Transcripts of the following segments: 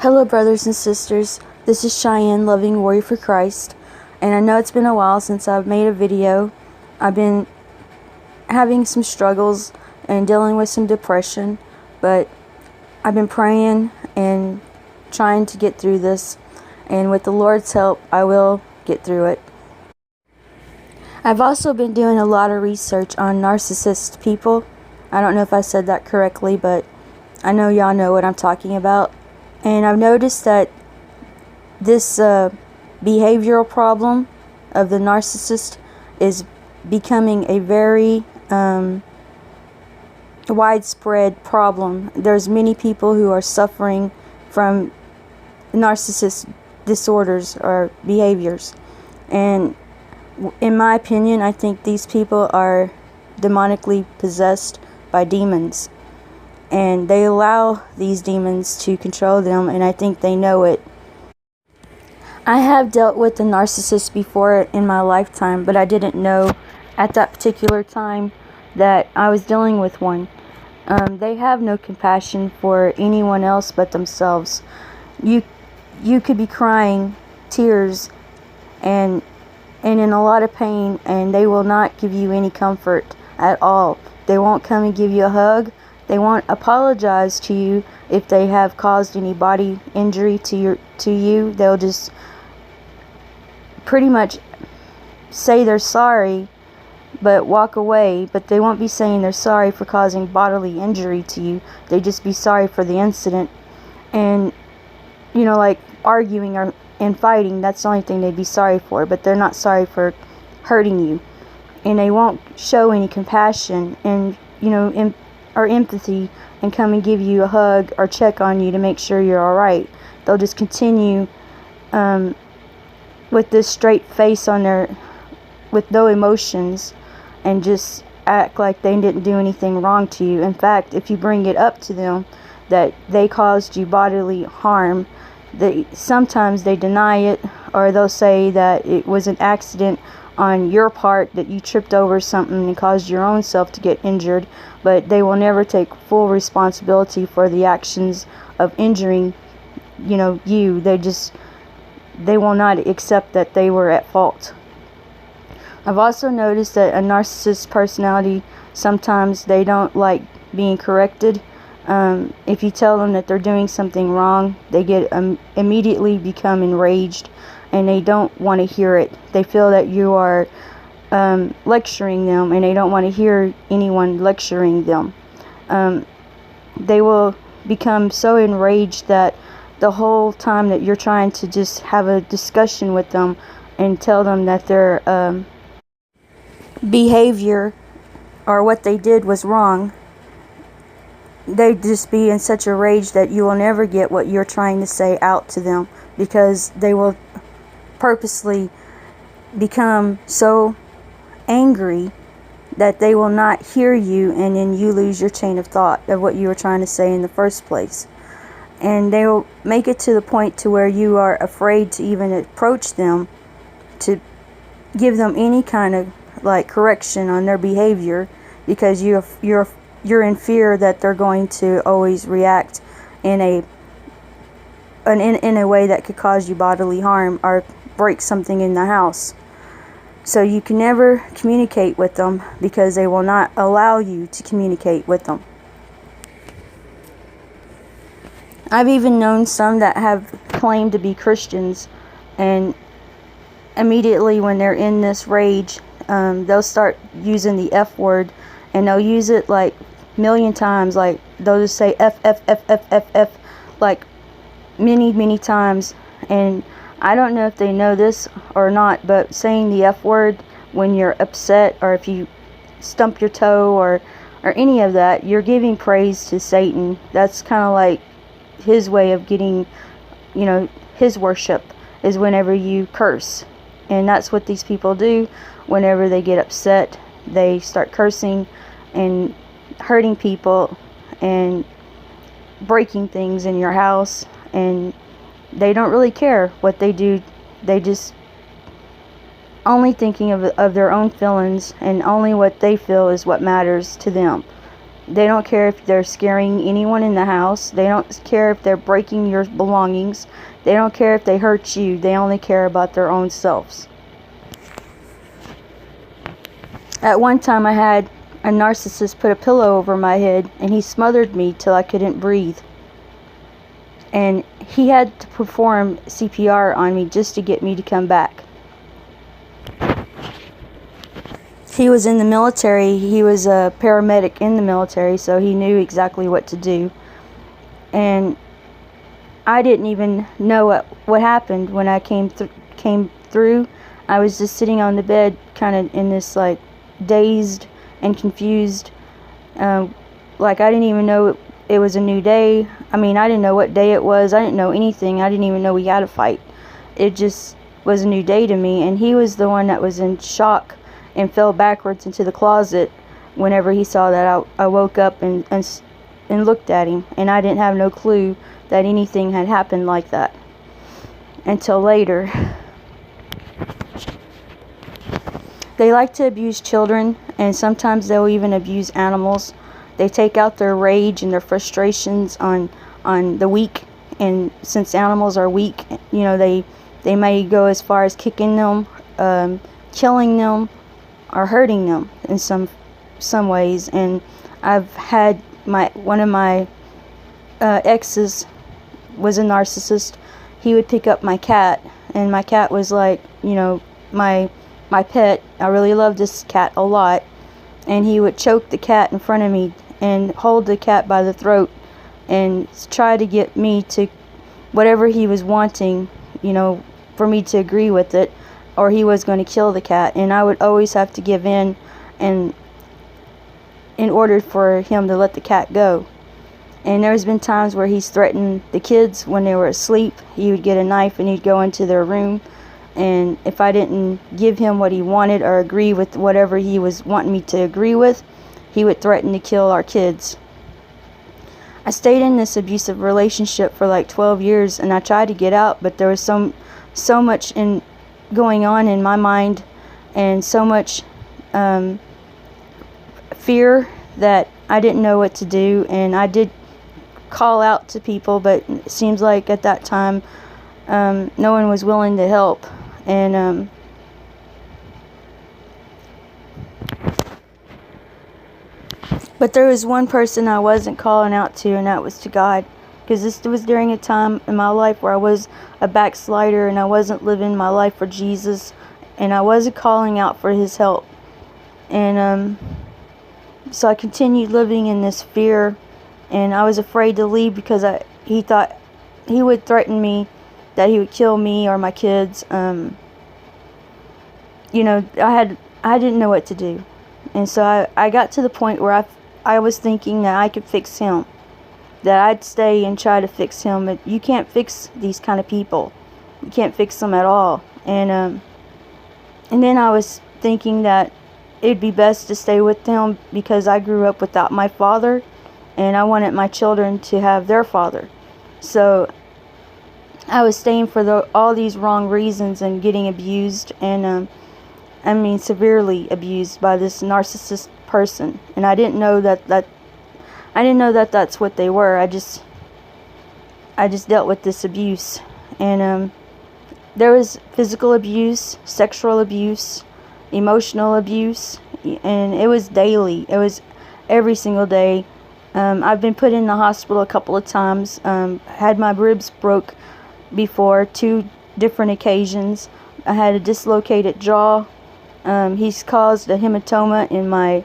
Hello, brothers and sisters. This is Cheyenne, Loving Warrior for Christ, and I know it's been a while since I've made a video. I've been having some struggles and dealing with some depression, but I've been praying and trying to get through this, and with the Lord's help, I will get through it. I've also been doing a lot of research on narcissist people. I don't know if I said that correctly, but I know y'all know what I'm talking about. And I've noticed that this behavioral problem of the narcissist is becoming a very widespread problem. There's many people who are suffering from narcissist disorders or behaviors. And in my opinion, I think these people are demonically possessed by demons. And they allow these demons to control them, and I think they know it. I have dealt with a narcissist before in my lifetime, but I didn't know at that particular time that I was dealing with one. They have no compassion for anyone else but themselves. You could be crying tears and in a lot of pain, and they will not give you any comfort at all. They won't come and give you a hug. They won't apologize to you if they have caused any body injury to you. They'll just pretty much say they're sorry, but walk away. But they won't be saying they're sorry for causing bodily injury to you. They just be sorry for the incident. And, you know, like arguing and fighting, that's the only thing they'd be sorry for. But they're not sorry for hurting you. And they won't show any compassion and, you know, or empathy and come and give you a hug or check on you to make sure you're alright. They'll just continue with this straight face on with no emotions, and just act like they didn't do anything wrong to you. In fact, if you bring it up to them that they caused you bodily harm, sometimes they deny it, or they'll say that it was an accident on your part, that you tripped over something and caused your own self to get injured, but they will never take full responsibility for the actions of injuring, you. They will not accept that they were at fault. I've also noticed that a narcissist personality, sometimes they don't like being corrected. If you tell them that they're doing something wrong, they get immediately become enraged, and they don't want to hear it. They feel that you are lecturing them, and they don't want to hear anyone lecturing them. They will become so enraged that the whole time that you're trying to just have a discussion with them and tell them that their behavior or what they did was wrong, they just be in such a rage that you will never get what you're trying to say out to them, because they will purposely become so angry that they will not hear you, and then you lose your chain of thought of what you were trying to say in the first place. And they will make it to the point to where you are afraid to even approach them to give them any kind of correction on their behavior, because you're in fear that they're going to always react in a way that could cause you bodily harm or break something in the house. So you can never communicate with them, because they will not allow you to communicate with them. I've even known some that have claimed to be Christians, and immediately when they're in this rage, they'll start using the F word, and they'll use it like a million times. Like they'll just say F, F, F, F, F, F, like many times. And I don't know if they know this or not, but saying the F word when you're upset, or if you stump your toe or any of that, you're giving praise to Satan. That's kind of like his way of getting, his worship is whenever you curse. And that's what these people do. Whenever they get upset, they start cursing and hurting people and breaking things in your house, and they don't really care what they do. They just only thinking of their own feelings, and only what they feel is what matters to them. They don't care if they're scaring anyone in the house. They don't care if they're breaking your belongings. They don't care if they hurt you. They only care about their own selves. At one time I had a narcissist put a pillow over my head, and he smothered me till I couldn't breathe. And he had to perform CPR on me just to get me to come back. He was in the military. He was a paramedic in the military, so he knew exactly what to do. And I didn't even know what happened when I came through. I was just sitting on the bed, kind of in this like dazed and confused. Like I didn't even know it was a new day. I mean, I didn't know what day it was. I didn't know anything. I didn't even know we had a fight. It just was a new day to me. And he was the one that was in shock and fell backwards into the closet whenever he saw that I woke up and looked at him. And I didn't have no clue that anything had happened like that until later. They like to abuse children, and sometimes they'll even abuse animals. They take out their rage and their frustrations on the weak, and since animals are weak, you know, they may go as far as kicking them, killing them, or hurting them in some ways. And I've had one of my exes was a narcissist. He would pick up my cat, and my cat was like, you know, my pet. I really loved this cat a lot, and he would choke the cat in front of me and hold the cat by the throat and try to get me to whatever he was wanting, you know, for me to agree with it, or he was going to kill the cat. And I would always have to give in, and in order for him to let the cat go. And there's been times where he's threatened the kids when they were asleep. He would get a knife and he'd go into their room, and if I didn't give him what he wanted or agree with whatever he was wanting me to agree with, he would threaten to kill our kids. I stayed in this abusive relationship for like 12 years, and I tried to get out, but there was so much going on in my mind, and so much fear that I didn't know what to do. And I did call out to people, but it seems like at that time no one was willing to help. And but there was one person I wasn't calling out to, and that was to God, because this was during a time in my life where I was a backslider, and I wasn't living my life for Jesus, and I wasn't calling out for his help. And so I continued living in this fear, and I was afraid to leave because he thought he would threaten me, that he would kill me or my kids. You know, I didn't know what to do. And so I got to the point where I was thinking that I could fix him, that I'd stay and try to fix him. But you can't fix these kind of people. You can't fix them at all. And then I was thinking that it'd be best to stay with him because I grew up without my father, and I wanted my children to have their father. So I was staying for all these wrong reasons and getting abused, and I mean severely abused by this narcissist person. And I didn't know that that's what they were. I just dealt with this abuse. And there was physical abuse, sexual abuse, emotional abuse, and it was daily. It was every single day. I've been put in the hospital a couple of times. Had my ribs broke before, 2 different occasions. I had a dislocated jaw. He's caused a hematoma in my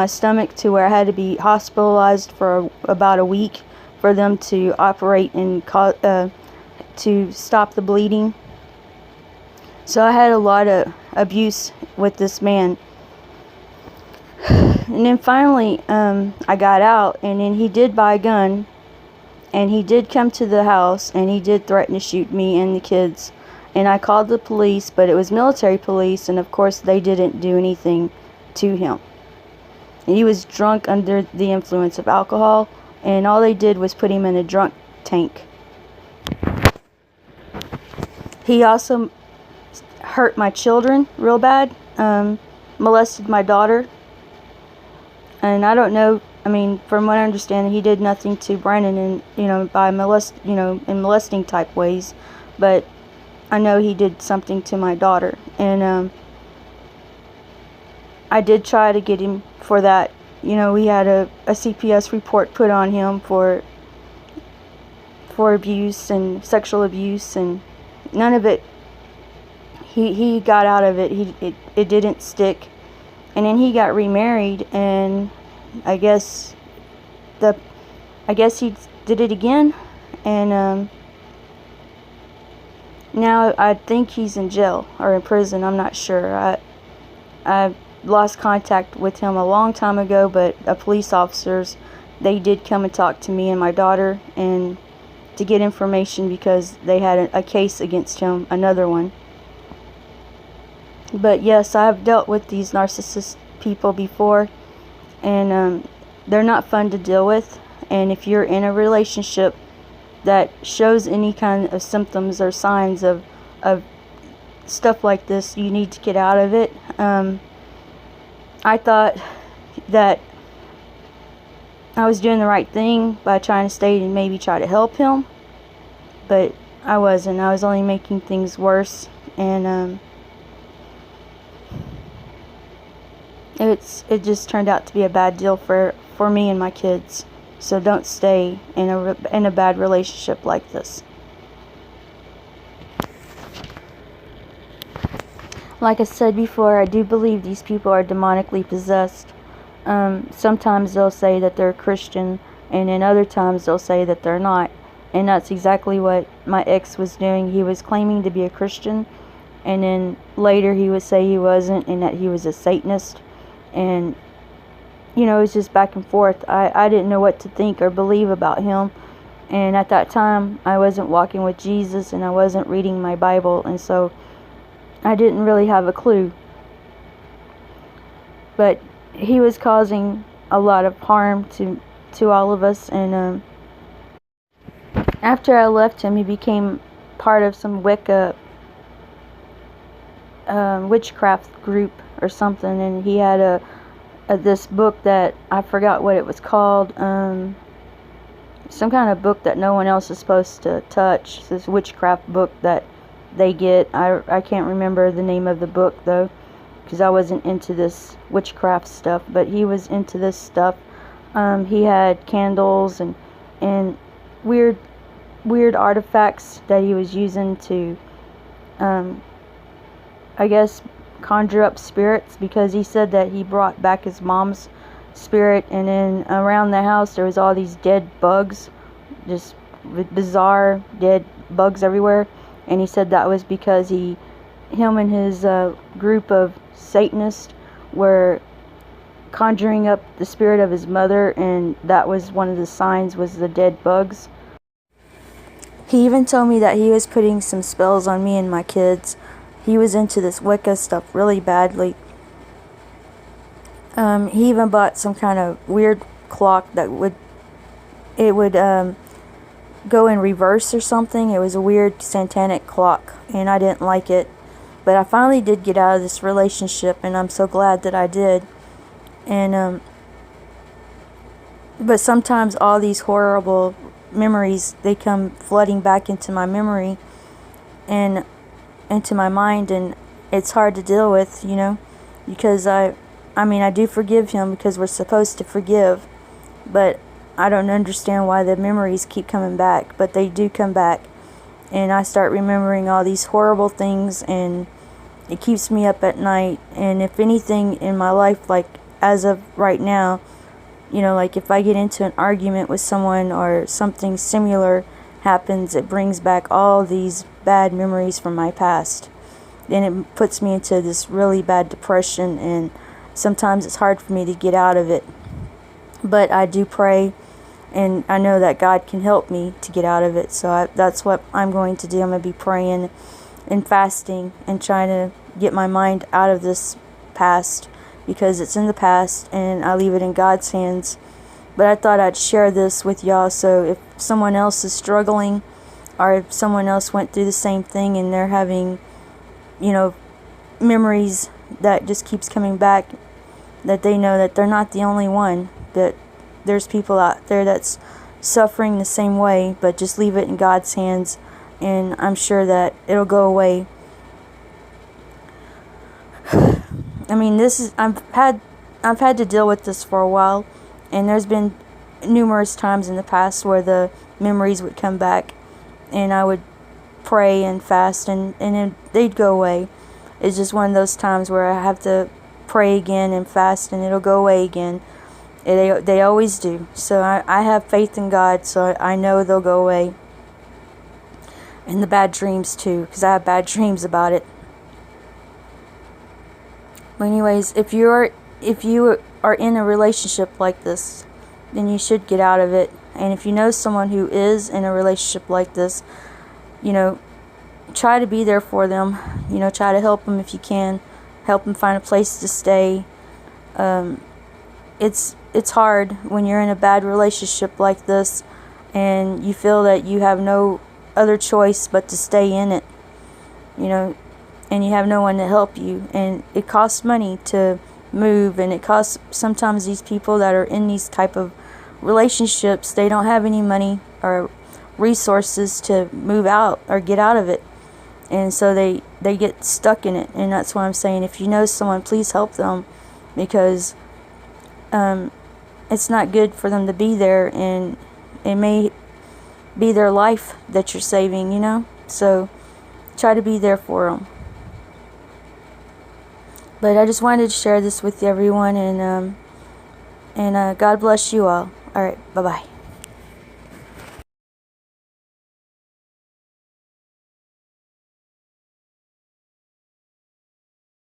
stomach to where I had to be hospitalized for about a week for them to operate and to stop the bleeding. So I had a lot of abuse with this man. And then finally I got out, and then he did buy a gun, and he did come to the house, and he did threaten to shoot me and the kids. And I called the police, but it was military police, and of course they didn't do anything to him. And he was drunk under the influence of alcohol, and all they did was put him in a drunk tank. He also hurt my children real bad, molested my daughter. And I don't know, I mean, from what I understand, he did nothing to Brandon, and by in molesting type ways, but I know he did something to my daughter, and I did try to get him for that. We had a CPS report put on him for abuse and sexual abuse, and none of it. He got out of it. It didn't stick, and then he got remarried, and I guess he did it again, and now I think he's in jail or in prison. I'm not sure. I lost contact with him a long time ago, but police officers, they did come and talk to me and my daughter, and to get information because they had a case against him, another one. But yes, I've dealt with these narcissist people before, and they're not fun to deal with. And if you're in a relationship that shows any kind of symptoms or signs of stuff like this, you need to get out of it. I thought that I was doing the right thing by trying to stay and maybe try to help him, but I wasn't. I was only making things worse, and it just turned out to be a bad deal for me and my kids. So don't stay in a bad relationship like this. Like I said before, I do believe these people are demonically possessed. Sometimes they'll say that they're Christian, and then other times they'll say that they're not. And that's exactly what my ex was doing. He was claiming to be a Christian, and then later he would say he wasn't, and that he was a Satanist. And it was just back and forth. I didn't know what to think or believe about him. And at that time, I wasn't walking with Jesus, and I wasn't reading my Bible, and so I didn't really have a clue. But he was causing a lot of harm to all of us, and after I left him, he became part of some Wicca witchcraft group or something, and he had this book that I forgot what it was called, some kind of book that no one else is supposed to touch. This witchcraft book that they get. I can't remember the name of the book though, because I wasn't into this witchcraft stuff, but he was into this stuff. He had candles and weird artifacts that he was using to I guess conjure up spirits, because he said that he brought back his mom's spirit, and then around the house there was all these dead bugs, just bizarre dead bugs everywhere. And he said that was because him and his group of Satanists were conjuring up the spirit of his mother, and that was one of the signs, was the dead bugs. He even told me that he was putting some spells on me and my kids. He was into this Wicca stuff really badly. He even bought some kind of weird clock that would go in reverse or something. It was a weird satanic clock, and I didn't like it. But I finally did get out of this relationship, and I'm so glad that I did. And but sometimes all these horrible memories, they come flooding back into my memory and into my mind, and it's hard to deal with, because I do forgive him because we're supposed to forgive, but I don't understand why the memories keep coming back, but they do come back, and I start remembering all these horrible things, and it keeps me up at night. And if anything in my life, like as of right now, like if I get into an argument with someone or something similar happens, it brings back all these bad memories from my past. Then it puts me into this really bad depression, and sometimes it's hard for me to get out of it. But I do pray, and I know that God can help me to get out of it. So that's what I'm going to do. I'm going to be praying and fasting and trying to get my mind out of this past, because it's in the past and I leave it in God's hands. But I thought I'd share this with y'all, so if someone else is struggling, or if someone else went through the same thing and they're having, memories that just keeps coming back, that they know that they're not the only one, that there's people out there that's suffering the same way, but just leave it in God's hands, and I'm sure that it'll go away. I mean, I've had to deal with this for a while, and there's been numerous times in the past where the memories would come back, and I would pray and fast, and they'd go away. It's just one of those times where I have to pray again and fast, and it'll go away again. They always do. So I have faith in God, so I know they'll go away. And the bad dreams too, because I have bad dreams about it. But anyways, if you are in a relationship like this, then you should get out of it. And if you know someone who is in a relationship like this, try to be there for them. Try to help them if you can. Help them find a place to stay. It's hard when you're in a bad relationship like this, and you feel that you have no other choice but to stay in it. And you have no one to help you, and it costs money to move, and it costs sometimes these people that are in these type of relationships, they don't have any money or resources to move out or get out of it, and so they get stuck in it. And that's why I'm saying, if you know someone, please help them, because it's not good for them to be there, and it may be their life that you're saving, so try to be there for them. But I just wanted to share this with everyone, and God bless you all. Alright, bye-bye.